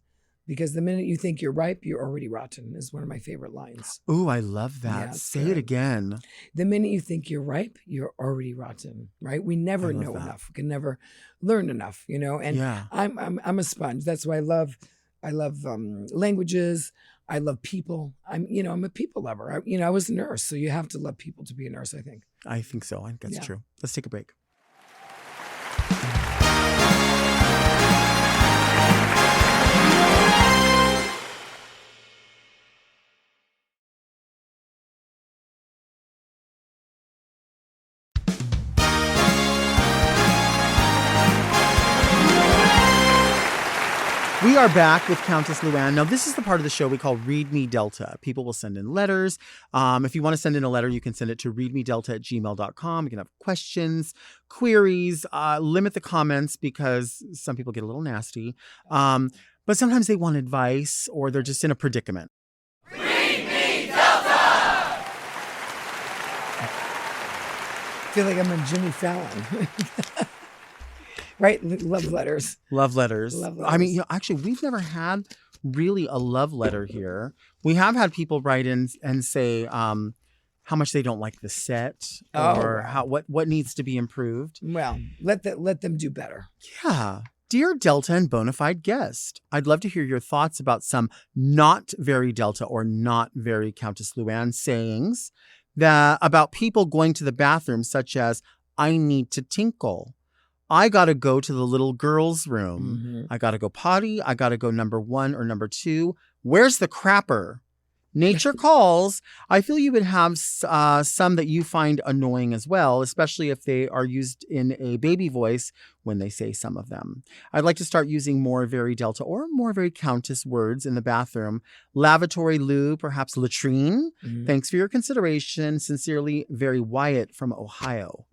Because the minute you think you're ripe, you're already rotten is one of my favorite lines. Ooh, I love that. Yeah, it's Say it good. again. The minute you think you're ripe, you're already rotten, right? We never I love know that. enough. We can never learn enough, And Yeah. I'm a sponge. That's why I love languages. I love people. I'm a people lover. I was a nurse, so you have to love people to be a nurse, I think. I think so. I think that's Yeah. true. Let's take a break. We are back with Countess Luann. Now, this is the part of the show we call Read Me Delta. People will send in letters. If you want to send in a letter, you can send it to readmedelta@gmail.com. You can have questions, queries, limit the comments because some people get a little nasty. But sometimes they want advice or they're just in a predicament. Read me, Delta! I feel like I'm on Jimmy Fallon. Right? Love letters. Love letters. Love I mean, letters. actually, we've never had really a love letter here. We have had people write in and say how much they don't like the set or wow. what needs to be improved. Well, let them do better. Yeah. Dear Delta and bona fide guest, I'd love to hear your thoughts about some not very Delta or not very Countess Luann sayings about people going to the bathroom, such as, I need to tinkle. I got to go to the little girl's room. Mhm. I got to go potty. I got to go number 1 or number 2. Where's the crapper? Nature calls. I feel you would have some that you find annoying as well, especially if they are used in a baby voice when they say some of them. I'd like to start using more very Delta or more very Countess words in the bathroom. Lavatory, loo, perhaps latrine. Mhm. Thanks for your consideration. Sincerely, very Wyatt from Ohio.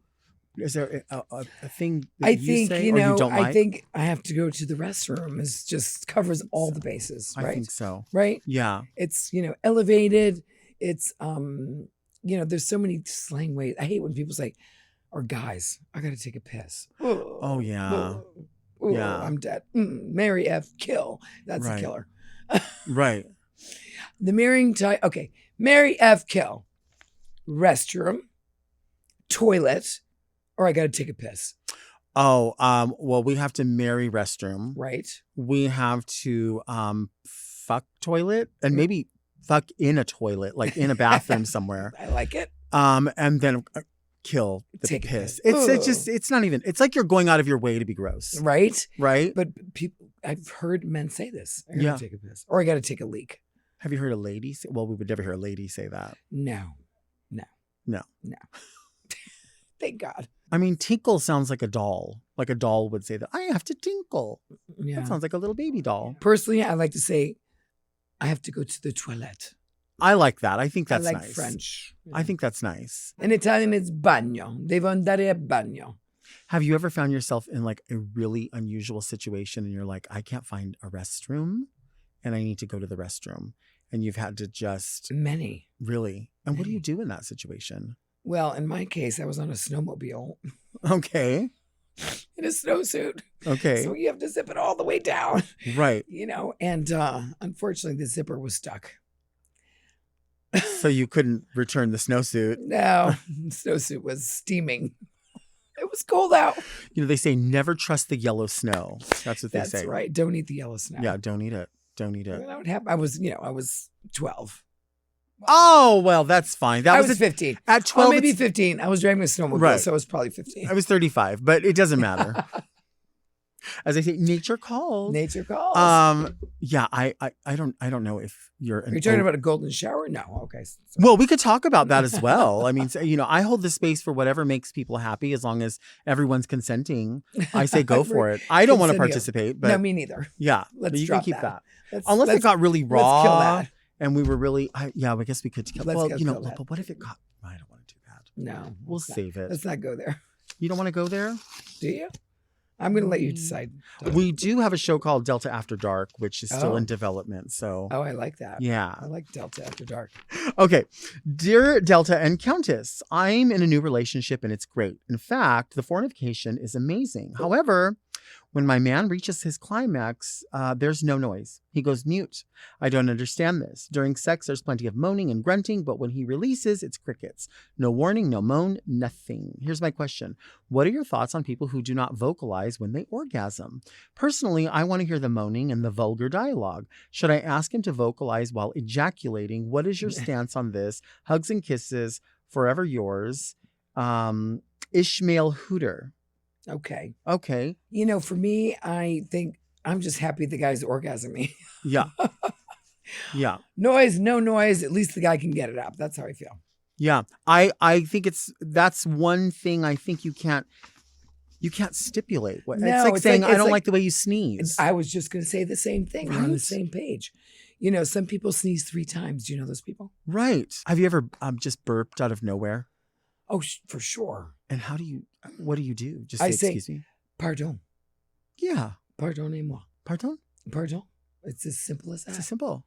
Is there a thing that I you think, say or you don't like? I think I have to go to the restroom. It just covers all the bases, right? I think so. Right? Yeah. It's, elevated. It's, there's so many slang ways. I hate when people say, or guys, I got to take a piss. Oh, yeah. Yeah. I'm dead. Mary F. Kill. That's Right. a killer. Right. The marrying type. Okay. Mary F. Kill. Restroom. Toilet. Or I got to take a piss. Oh, well, we have to marry restroom. Right. We have to fuck toilet and maybe fuck in a toilet, like in a bathroom somewhere. I like it. And then kill the Take a piss. piss. It's not even, it's like you're going out of your way to be gross. Right. Right? But I've heard men say this. I got to Yeah. take a piss. Or I got to take a leak. Have you heard a lady say, well, we would never hear a lady say that. No. Thank God. I mean, tinkle sounds like a doll. Like a doll would say that. I have to tinkle. Yeah. That sounds like a little baby doll. Personally, I like to say, I have to go to the toilet. I like that. I think that's I like nice. French. I think that's nice. In Italian, it's bagno. Devo andare a bagno. Have you ever found yourself in like a really unusual situation and you're like, I can't find a restroom and I need to go to the restroom? And you've had to just Many. really. And what do you do in that situation? Well, in my case, I was on a snowmobile Okay. in a snowsuit. Okay. So you have to zip it all the way down, Right. and unfortunately the zipper was stuck. So you couldn't return the snowsuit. No, the snowsuit was steaming. It was cold out. They say never trust the yellow snow. That's what they That's say. right. Don't eat the yellow snow. Yeah, don't eat it. Don't eat I it. mean, that would happen. I was 12. Oh, well, that's fine. I was 15. At 12, Or maybe it's- 15. I was driving a snowmobile, Right. so I was probably 15. I was 35, but it doesn't matter. As I say, nature calls. Nature calls. Yeah, I don't know if you're Are you talking about a golden shower? No. Okay. So- Well, we could talk about that as well. I mean, I hold the space for whatever makes people happy as long as everyone's consenting. I say go for it. I don't want to Consenting. participate, but no, me neither. yeah, Let's but you drop can keep that. that. Unless it got really raw Let's kill that. and we were really, I guess we could kill. Let's Well, kill that. but what if it got, I don't want to do that. No. We'll let's not. save it. Let's not go there. You don't want to go there? Do you? I'm going to let you decide. We do have a show called Delta After Dark, which is still Oh. in development. So, Oh, I like that. yeah. I like Delta After Dark. Okay. Dear Delta and Countess, I'm in a new relationship and it's great. In fact, the fornication is amazing. However, when my man reaches his climax, there's no noise. He goes mute. I don't understand this. During sex, there's plenty of moaning and grunting, but when he releases, it's crickets. No warning, no moan, nothing. Here's my question. What are your thoughts on people who do not vocalize when they orgasm? Personally, I want to hear the moaning and the vulgar dialogue. Should I ask him to vocalize while ejaculating? What is your stance on this? Hugs and kisses. Forever yours. Ishmael Hooter. Okay. Okay. You know, for me, I think I'm just happy the guy's orgasming. Yeah. Yeah. Noise, no noise. At least the guy can get it up. That's how I feel. Yeah. I think that's one thing I think you can't stipulate. It's like saying, I don't like the way you sneeze. I was just going to say the same thing. We're on the Right? same page. You know, some people sneeze 3 times. Do you know those people? Right. Have you ever just burped out of nowhere? Oh, for sure. And what do you do? Just I say, say, excuse me? Pardon. Yeah. Pardonnez-moi. Pardon? Pardon. It's as simple as that. It's simple.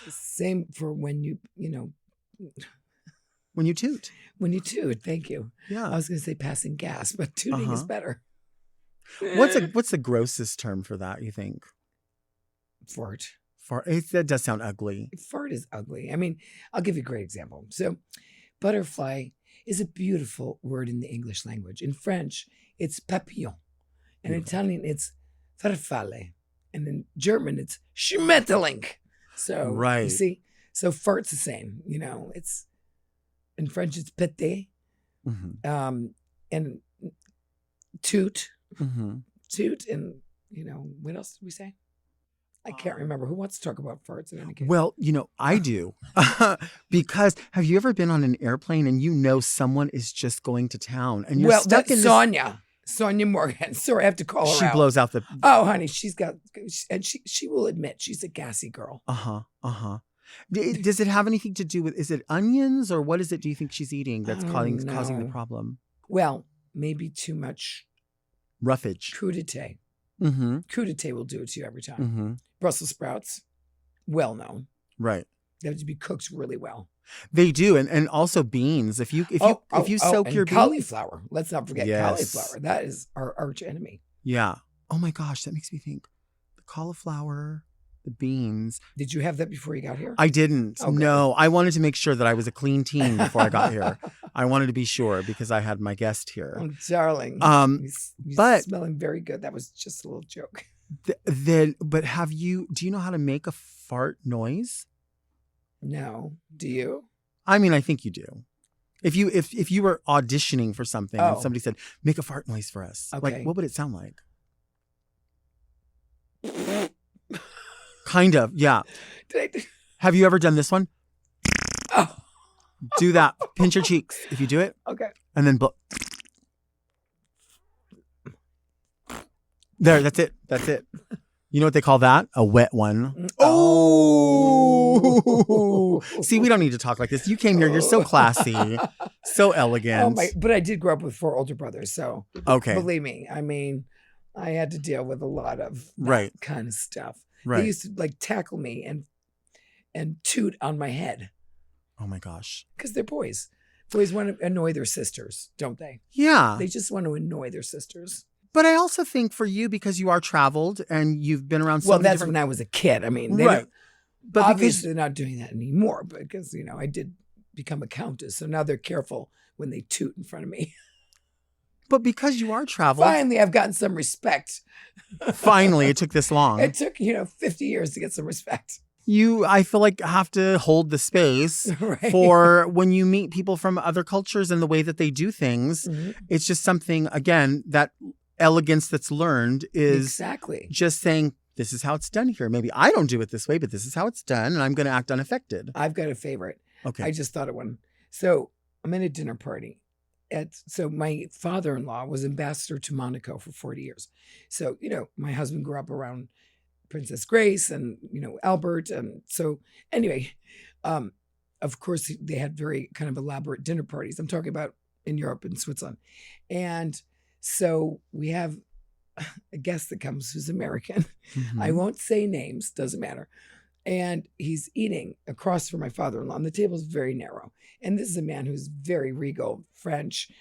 Same for when you know, When you toot. when you toot. Thank you. Yeah. I was going to say passing gas, but tooting is better. What's the grossest term for that, you think? Fart. Fart. That does sound ugly. Fart is ugly. I mean, I'll give you a great example. So, butterfly is a beautiful word in the English language. In French, it's papillon. In Italian, it's farfalle. And in German, it's Schmetterling. So, Right. you see, so fart's the same. You know, it's in French, it's pété. Mm-hmm. And toot, Mm-hmm. toot, and you know, what else did we say? I can't remember. Who wants to talk about farts in any case? Well, I do. Because have you ever been on an airplane and you know someone is just going to town and you're stuck in Sonia Morgan. Sorry, I have to call her She out. blows out the. Oh, honey, she will admit she's a gassy girl. Does it have anything to do with? Is it onions or what is it? Do you think she's eating that's causing the No. problem? Well, maybe too much Roughage. crudité. Mm-hmm. Crudité will do it to you every time. Mm-hmm. Brussels sprouts, well known. Right. They have to be cooked really well. They do, and also beans. If you soak and your beans. cauliflower. Let's not forget Yes. cauliflower. That is our arch enemy. Yeah. Oh my gosh, that makes me think. The cauliflower, the beans. Did you have that before you got here? I didn't. Okay. No, I wanted to make sure that I was a clean teen before I got here. I wanted to be sure because I had my guest here. Oh, darling. He's but- smelling very good. That was just a little joke. But do you know how to make a fart noise? No. Do you? I mean, I think you do. If you were auditioning for something and somebody said, make a fart noise for us, Okay. like what would it sound like? Kind of, yeah. Have you ever done this one? Oh, Do that. Pinch your cheeks if you do it, okay. and then there. That's it. That's it. You know what they call that? A wet one. Oh, see, we don't need to talk like this. You came here. You're so classy, so elegant. But I did grow up with 4 older brothers, so Okay. believe me. I mean, I had to deal with a lot of that Right. kind of stuff. Right. They used to like tackle me and toot on my head Oh my gosh. because they're boys. Boys want to annoy their sisters, don't they? Yeah. They just want to annoy their sisters. But I also think for you, because you are traveled and you've been around so Well, many that's different... when I was a kid. I mean, they Right. don't- But because obviously they're not doing that anymore because, I did become a countess. So now they're careful when they toot in front of me. because you are traveled, Finally, I've gotten some respect. finally it took this long. It took, 50 years to get some respect. I feel like have to hold the space Right. for when you meet people from other cultures and the way that they do things. Mhm. It's just something, again, that elegance that's learned is Exactly. just saying, this is how it's done here. Maybe I don't do it this way, but this is how it's done. And I'm going to act unaffected. I've got a favorite. Okay. I just thought of one. So I'm in a dinner party. So my father-in-law was ambassador to Monaco for 40 years. So, my husband grew up around Princess Grace and, Albert. And so anyway, of course, they had very kind of elaborate dinner parties. I'm talking about in Europe and Switzerland. And so we have a guest that comes who's American. Mhm. I won't say names, doesn't matter. And he's eating across from my father-in-law. And the table is very narrow. And this is a man who's very regal, French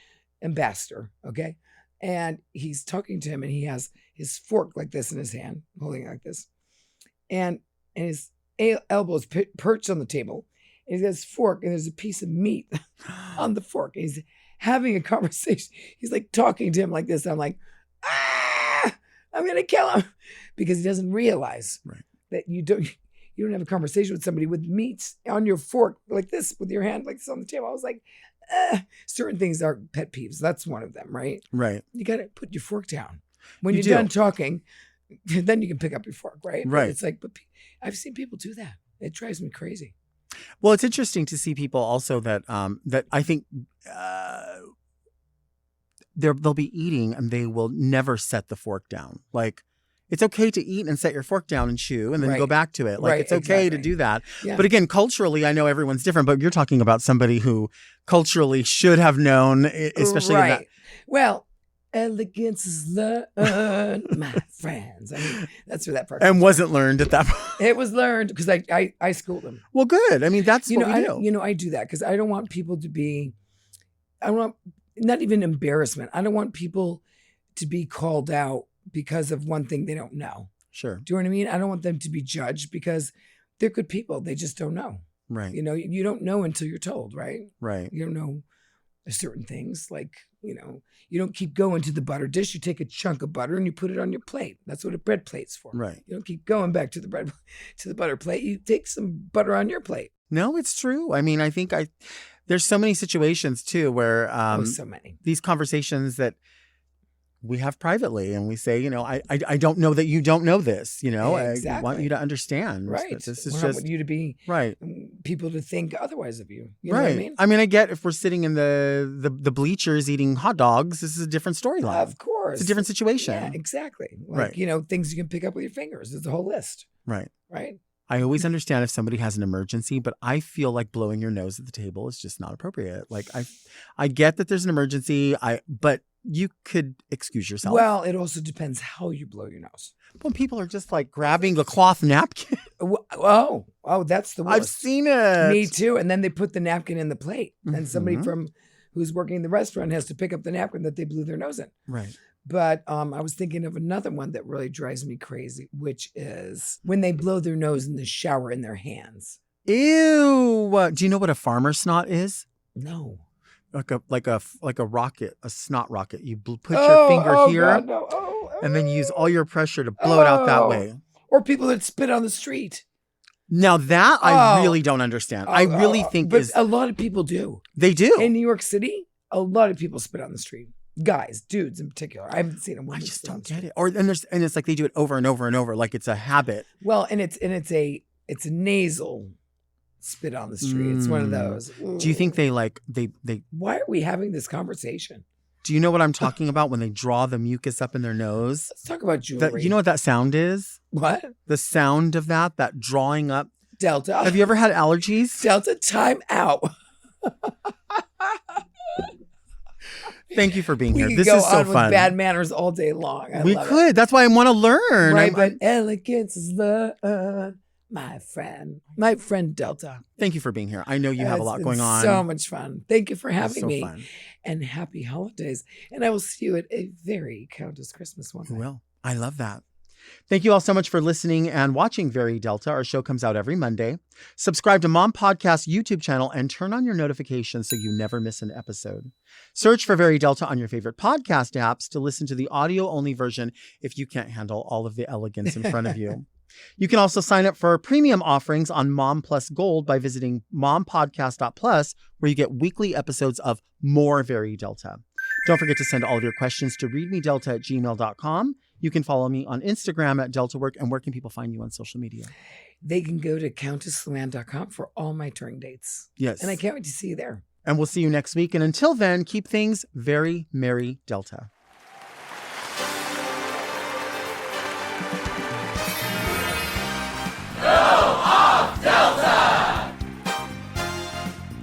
ambassador. Okay. And he's talking to him and he has his fork like this in his hand, holding it like this. And his elbows perched on the table. And he's got his fork and there's a piece of meat on the fork. And he's having a conversation. He's like talking to him like this. I'm like, I'm going to kill him, because he doesn't realize that you don't have a conversation with somebody with meats on your fork like this, with your hand like this on the table. I was like, certain things are pet peeves. That's one of them, right? Right. You got to put your fork down. When you're done talking, then you can pick up your fork, right? Right. But it's like, but I've seen people do that. It drives me crazy. Well, it's interesting to see people also that that I think they'll be eating and they will never set the fork down. Like, it's okay to eat and set your fork down and chew and then go back to it. Like, it's okay to do that. Yeah. But again, culturally, I know everyone's different, but you're talking about somebody who culturally should have known, especially in that. Well, elegance is learned, my friends. I mean, that's where that part and wasn't learned at that point. It was learned because I schooled them. Well, good. I mean, that's what we do. I do that because I don't want people to be, not even embarrassment. I don't want people to be called out because of one thing they don't know. Sure. Do you know what I mean? I don't want them to be judged because they're good people. They just don't know. Right. You don't know until you're told, right? Right. You don't know certain things like, you don't keep going to the butter dish. You take a chunk of butter and you put it on your plate. That's what a bread plate's for. Right. You don't keep going back to the butter plate. You take some butter on your plate. No, it's true. I mean, I think there's so many situations too where so many these conversations that we have privately and we say, I don't know that you don't know this, Exactly. I want you to understand. Right. This is I just want you to be right. People to think otherwise of you. You know right. what I mean? I mean, I get if we're sitting in the bleachers eating hot dogs, this is a different storyline. Of course. It's a different situation. Yeah, exactly. Like, things you can pick up with your fingers. There's a whole list. Right. Right. I always understand if somebody has an emergency, but I feel like blowing your nose at the table is just not appropriate. Like I get that there's an emergency, but you could excuse yourself. Well, it also depends how you blow your nose. When people are just like grabbing a cloth napkin. Oh, that's the worst. I've seen it. Me too. And then they put the napkin in the plate. And somebody who's working in the restaurant has to pick up the napkin that they blew their nose in. Right. But I was thinking of another one that really drives me crazy, which is when they blow their nose in the shower in their hands. Ew. Do you know what a farmer snot is? No. Like a rocket, a snot rocket. You put your finger here, God, no. and then use all your pressure to blow it out that way. Or people that spit on the street. Now that I really don't understand. I really think but a lot of people do. They do. In New York City, a lot of people spit on the street. Guys, dudes in particular. I haven't seen them. I just don't get it. And it's like they do it over and over and over, like it's a habit. Well, and it's a nasal spit on the street. It's one of those. Ooh. Do you think they Why are we having this conversation? Do you know what I'm talking about when they draw the mucus up in their nose? Let's talk about jewelry. You know what that sound is? What? The sound of that drawing up. Delta. Have you ever had allergies? Delta, time out. Thank you for being here. We This could go is so on fun. with bad manners all day long. We could. It. That's why I want to learn. Right, but elegance is learned, my friend Delta. Thank you for being here. I know you have a lot going on. So much fun. Thank you for having me. Fun. And happy holidays. And I will see you at a very Countess Christmas one. You will. I love that. Thank you all so much for listening and watching Very Delta. Our show comes out every Monday. Subscribe to Mom Podcast YouTube channel and turn on your notifications so you never miss an episode. Search for Very Delta on your favorite podcast apps to listen to the audio-only version if you can't handle all of the elegance in front of you. You can also sign up for premium offerings on Mom Plus Gold by visiting mompodcast.plus, where you get weekly episodes of more Very Delta. Don't forget to send all of your questions to readmedelta@gmail.com. You can follow me on Instagram at DeltaWork. And where can people find you on social media? They can go to CountessLuann.com for all my touring dates. Yes. And I can't wait to see you there. And we'll see you next week. And until then, keep things very merry, Delta.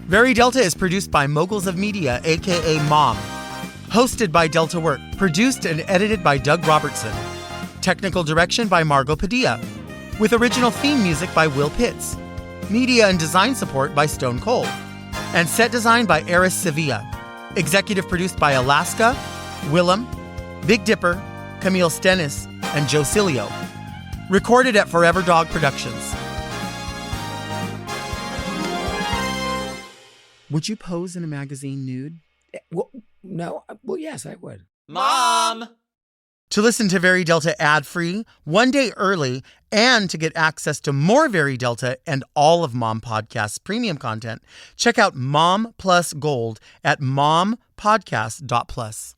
Very Delta is produced by Moguls of Media, a.k.a. Mom. Hosted by Delta Work. Produced and edited by Doug Robertson. Technical direction by Margot Padilla. With original theme music by Will Pitts. Media and design support by Stone Cold. And set design by Eris Sevilla. Executive produced by Alaska, Willem, Big Dipper, Camille Stennis, and Joe Cilio. Recorded at Forever Dog Productions. Would you pose in a magazine nude? Well, no. Well, yes, I would. Mom! To listen to Very Delta ad-free, one day early, and to get access to more Very Delta and all of Mom Podcast's premium content, check out Mom Plus Gold at mompodcast.plus.